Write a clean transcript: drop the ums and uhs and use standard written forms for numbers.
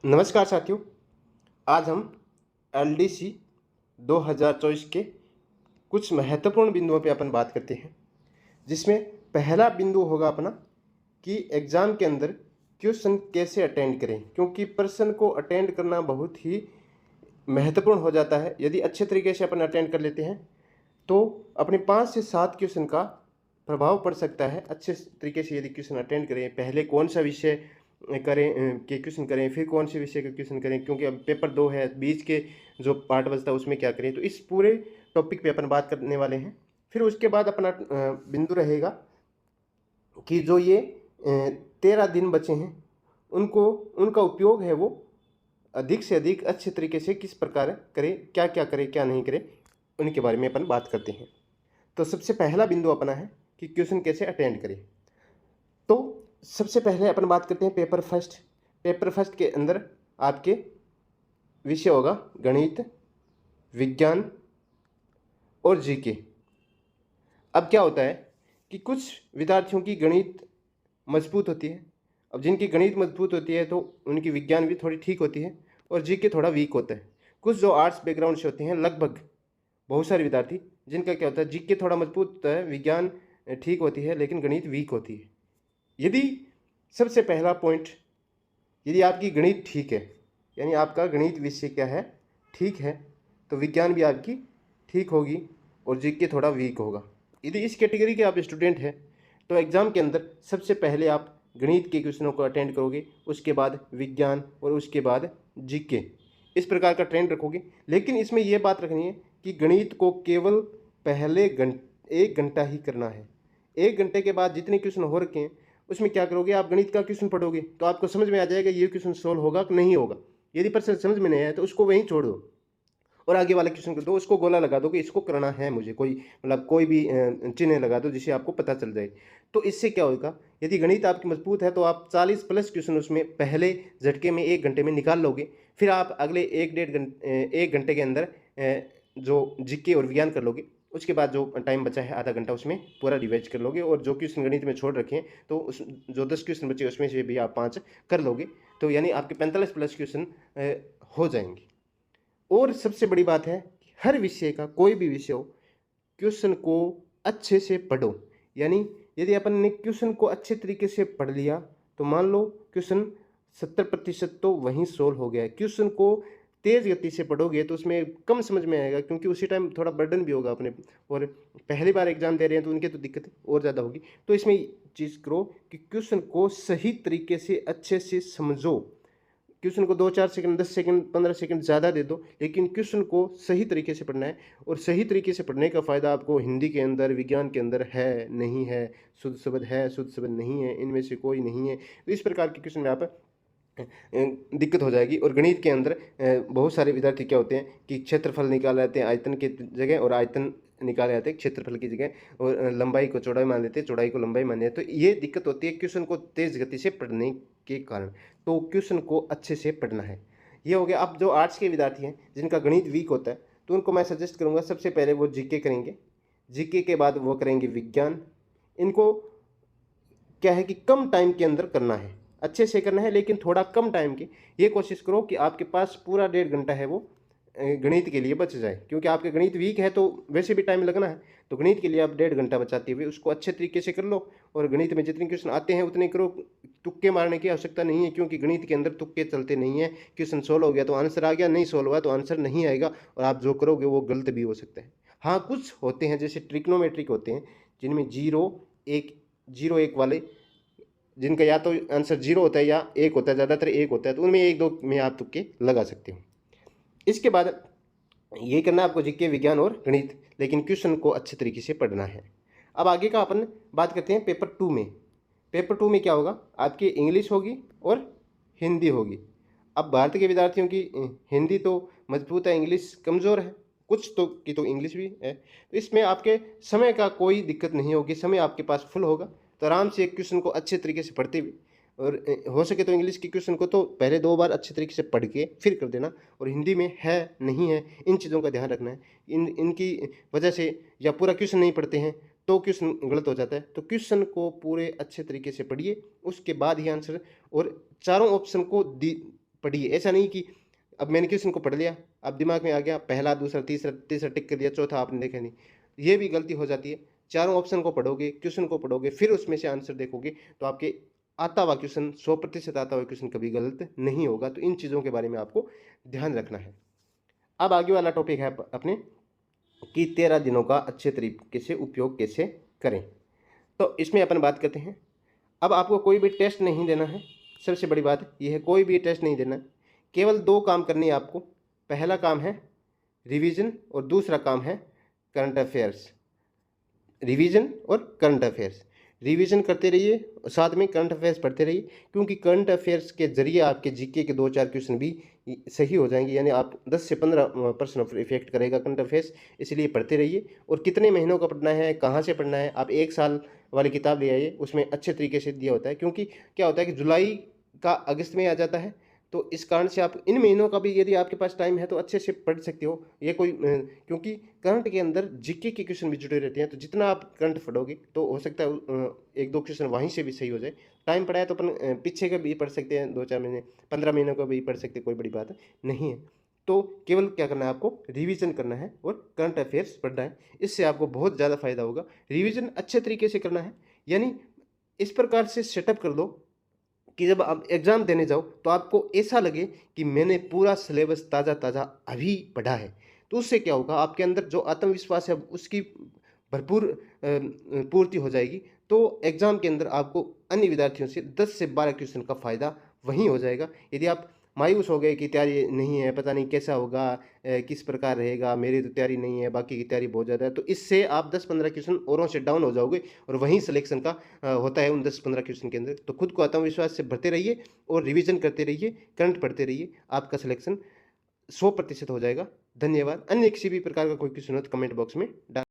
नमस्कार साथियों। आज हम एलडीसी 2024 के कुछ महत्वपूर्ण बिंदुओं पे अपन बात करते हैं, जिसमें पहला बिंदु होगा अपना कि एग्ज़ाम के अंदर क्वेश्चन कैसे अटेंड करें, क्योंकि प्रश्न को अटेंड करना बहुत ही महत्वपूर्ण हो जाता है। यदि अच्छे तरीके से अपन अटेंड कर लेते हैं तो अपने 5 से 7 क्वेश्चन का प्रभाव पड़ सकता है। अच्छे तरीके से यदि क्वेश्चन अटेंड करें, पहले कौन सा विषय करें के क्वेश्चन करें, फिर कौन से विषय के क्वेश्चन करें, क्योंकि अब पेपर 2 है, बीच के जो पार्ट बचता है उसमें क्या करें। तो इस पूरे टॉपिक पे अपन बात करने वाले हैं। फिर उसके बाद अपना बिंदु रहेगा कि जो ये 13 दिन बचे हैं उनका उपयोग है वो अधिक से अधिक अच्छे तरीके से किस प्रकार करें, क्या क्या करें, क्या नहीं करें, उनके बारे में अपन बात करते हैं। तो सबसे पहला बिंदु अपना है कि क्वेश्चन कैसे अटेंड करें। तो सबसे पहले अपन बात करते हैं पेपर फर्स्ट। पेपर फर्स्ट के अंदर आपके विषय होगा गणित, विज्ञान और जीके। अब क्या होता है कि कुछ विद्यार्थियों की गणित मजबूत होती है। अब जिनकी गणित मजबूत होती है तो उनकी विज्ञान भी थोड़ी ठीक होती है और जीके थोड़ा वीक होता है। कुछ जो आर्ट्स बैकग्राउंड से होते हैं, लगभग बहुत सारे विद्यार्थी, जिनका क्या होता है जीके थोड़ा मजबूत होता है, विज्ञान ठीक होती है लेकिन गणित वीक होती है। यदि सबसे पहला पॉइंट, यदि आपकी गणित ठीक है, यानी आपका गणित विषय क्या है, ठीक है, तो विज्ञान भी आपकी ठीक होगी और जीके थोड़ा वीक होगा। यदि इस कैटेगरी के आप स्टूडेंट हैं तो एग्ज़ाम के अंदर सबसे पहले आप गणित के क्वेश्चनों को अटेंड करोगे, उसके बाद विज्ञान और उसके बाद जीके, इस प्रकार का ट्रेंड रखोगे। लेकिन इसमें यह बात रखनी है कि गणित को केवल पहले 1 घंटा ही करना है। 1 घंटे के बाद जितने क्वेश्चन हो रखे हैं उसमें क्या करोगे, आप गणित का क्वेश्चन पढ़ोगे तो आपको समझ में आ जाएगा ये क्वेश्चन सोल्व होगा कि नहीं होगा। यदि प्रश्न समझ में नहीं आया तो उसको वहीं छोड़ दो और आगे वाले क्वेश्चन को दो, उसको गोला लगा दो कि इसको करना है मुझे, कोई मतलब कोई भी चिन्ह लगा दो जिससे आपको पता चल जाए। तो इससे क्या होगा, यदि गणित आपकी मजबूत है तो आप 40 प्लस क्वेश्चन उसमें पहले झटके में 1 घंटे में निकाल लोगे। फिर आप अगले 1 घंटे के अंदर जो जीके और विज्ञान कर लोगे। उसके बाद जो टाइम बचा है आधा घंटा उसमें पूरा रिवाइज कर लोगे और जो क्वेश्चन गणित में छोड़ रखे हैं तो उस जो 10 क्वेश्चन बचे उसमें से भी आप 5 कर लोगे। तो यानी आपके 45 प्लस क्वेश्चन हो जाएंगे। और सबसे बड़ी बात है, हर विषय का, कोई भी विषय हो, क्वेश्चन को अच्छे से पढ़ो। यानी यदि अपन ने क्वेश्चन को अच्छे तरीके से पढ़ लिया तो मान लो क्वेश्चन 70% तो वहीं सोल्व हो गया है। क्वेश्चन को तेज़ गति से पढ़ोगे तो उसमें कम समझ में आएगा, क्योंकि उसी टाइम थोड़ा बर्डन भी होगा अपने, और पहली बार एग्जाम दे रहे हैं तो उनके तो दिक्कत और ज़्यादा होगी। तो इसमें चीज़ करो कि क्वेश्चन को सही तरीके से अच्छे से समझो। क्वेश्चन को 2-4 सेकंड, 10 सेकंड, 15 सेकंड ज़्यादा दे दो, लेकिन क्वेश्चन को सही तरीके से पढ़ना है। और सही तरीके से पढ़ने का फ़ायदा आपको हिंदी के अंदर, विज्ञान के अंदर है, नहीं है, शुद्ध शब्द है, शुद्ध शब्द नहीं है, इनमें से कोई नहीं है। तो इस प्रकार के क्वेश्चन में आप दिक्कत हो जाएगी। और गणित के अंदर बहुत सारे विद्यार्थी क्या होते हैं कि क्षेत्रफल निकाल लेते हैं आयतन के जगह, और आयतन निकाले जाते हैं क्षेत्रफल की जगह, और लंबाई को चौड़ाई मान लेते हैं, चौड़ाई को लंबाई मान लेते हैं। तो ये दिक्कत होती है क्वेश्चन को तेज़ गति से पढ़ने के कारण। तो क्वेश्चन को अच्छे से पढ़ना है, ये हो गया। अब जो आर्ट्स के विद्यार्थी हैं जिनका गणित वीक होता है तो उनको मैं सजेस्ट करूँगा सबसे पहले वो जीके करेंगे, जीके के बाद वो करेंगे विज्ञान। इनको क्या है कि कम टाइम के अंदर करना है, अच्छे से करना है, लेकिन थोड़ा कम टाइम की ये कोशिश करो कि आपके पास पूरा 1.5 घंटा है वो गणित के लिए बच जाए, क्योंकि आपके गणित वीक है तो वैसे भी टाइम लगना है। तो गणित के लिए आप 1.5 घंटा बचाते हुए उसको अच्छे तरीके से कर लो। और गणित में जितने क्वेश्चन आते हैं उतने करो, तुक्के मारने की आवश्यकता नहीं है, क्योंकि गणित के अंदर तुक्के चलते नहीं है। क्वेश्चन सोल्व हो गया तो आंसर आ गया, नहीं सोल्व हुआ तो आंसर नहीं आएगा, और आप जो करोगे वो गलत भी हो सकता है। हाँ, कुछ होते हैं जैसे ट्रिग्नोमेट्रिक होते हैं जिनमें 0 1 वाले, जिनका या तो आंसर 0 होता है या 1 होता है, ज़्यादातर 1 होता है, तो उनमें 1-2 में आप तुक्के लगा सकते हो। इसके बाद ये करना है आपको जीके, विज्ञान और गणित, लेकिन क्वेश्चन को अच्छे तरीके से पढ़ना है। अब आगे का अपन बात करते हैं पेपर 2 में। पेपर 2 में क्या होगा, आपकी इंग्लिश होगी और हिंदी होगी। अब भारत के विद्यार्थियों की हिंदी तो मजबूत है, इंग्लिश कमज़ोर है, कुछ तो की तो इंग्लिश भी है। तो इसमें आपके समय का कोई दिक्कत नहीं होगी, समय आपके पास फुल होगा। तो आराम से एक क्वेश्चन को अच्छे तरीके से पढ़ते हुए, और हो सके तो इंग्लिश के क्वेश्चन को तो पहले 2 बार अच्छे तरीके से पढ़ के फिर कर देना। और हिंदी में है नहीं है इन चीज़ों का ध्यान रखना है। इनकी वजह से या पूरा क्वेश्चन नहीं पढ़ते हैं तो क्वेश्चन गलत हो जाता है। तो क्वेश्चन को पूरे अच्छे तरीके से पढ़िए, उसके बाद ही आंसर। और चारों ऑप्शन को पढ़िए। ऐसा नहीं कि अब मैंने क्वेश्चन को पढ़ लिया, अब दिमाग में आ गया, पहला दूसरा तीसरा तीसरा टिक कर दिया, चौथा आपने देखा नहीं। ये भी गलती हो जाती है। चारों ऑप्शन को पढ़ोगे, क्वेश्चन को पढ़ोगे, फिर उसमें से आंसर देखोगे, तो आपके आता हुआ क्वेश्चन 100% आता हुआ क्वेश्चन कभी गलत नहीं होगा। तो इन चीज़ों के बारे में आपको ध्यान रखना है। अब आगे वाला टॉपिक है अपने कि 13 दिनों का अच्छे तरीके से उपयोग कैसे करें। तो इसमें अपन बात करते हैं। अब आपको कोई भी टेस्ट नहीं देना है, सबसे बड़ी बात यह है, कोई भी टेस्ट नहीं देना है। केवल 2 काम करने हैं आपको। पहला काम है रिवीजन और दूसरा काम है करंट अफेयर्स। रिवीजन और करंट अफेयर्स, रिवीजन करते रहिए, साथ में करंट अफेयर्स पढ़ते रहिए, क्योंकि करंट अफेयर्स के जरिए आपके जीके के 2-4 क्वेश्चन भी सही हो जाएंगे, यानी आप 10 से 15% ऑफ इफेक्ट करेगा करंट अफेयर्स। इसलिए पढ़ते रहिए। और कितने महीनों का पढ़ना है, कहाँ से पढ़ना है, आप 1 साल वाली किताब ले आइए, उसमें अच्छे तरीके से दिया होता है। क्योंकि क्या होता है कि जुलाई का अगस्त में आ जाता है, तो इस कारण से आप इन महीनों का भी यदि आपके पास टाइम है तो अच्छे से पढ़ सकते हो। ये कोई क्योंकि करंट के अंदर जीके के क्वेश्चन भी जुड़े रहते हैं, तो जितना आप करंट पढ़ोगे तो हो सकता है 1-2 क्वेश्चन वहीं से भी सही हो जाए। टाइम पड़ा है तो अपन पीछे का भी पढ़ सकते हैं, 2-4 महीने 15 महीनों का भी पढ़ सकते हैं, कोई बड़ी बात नहीं है। तो केवल क्या करना है, आपको रिवीजन करना है और करंट अफेयर्स पढ़ना है। इससे आपको बहुत ज़्यादा फायदा होगा। रिवीजन अच्छे तरीके से करना है, यानी इस प्रकार से सेटअप कर दो कि जब आप एग्ज़ाम देने जाओ तो आपको ऐसा लगे कि मैंने पूरा सिलेबस ताज़ा ताज़ा अभी पढ़ा है। तो उससे क्या होगा, आपके अंदर जो आत्मविश्वास है उसकी भरपूर पूर्ति हो जाएगी। तो एग्ज़ाम के अंदर आपको अन्य विद्यार्थियों से 10 से 12 क्वेश्चन का फ़ायदा वहीं हो जाएगा। यदि आप मायूस हो गए कि तैयारी नहीं है, पता नहीं कैसा होगा, किस प्रकार रहेगा, मेरी तो तैयारी नहीं है, बाकी की तैयारी बहुत ज़्यादा है, तो इससे आप 10-15 क्वेश्चन औरों से डाउन हो जाओगे और वहीं सिलेक्शन का होता है उन 10-15 क्वेश्चन के अंदर। तो खुद को आत्मविश्वास से भरते रहिए और रिवीजन करते रहिए, करंट पढ़ते रहिए, आपका सिलेक्शन 100% हो जाएगा। धन्यवाद। अन्य किसी भी प्रकार का कोई क्वेश्चन हो तो कमेंट बॉक्स में डाल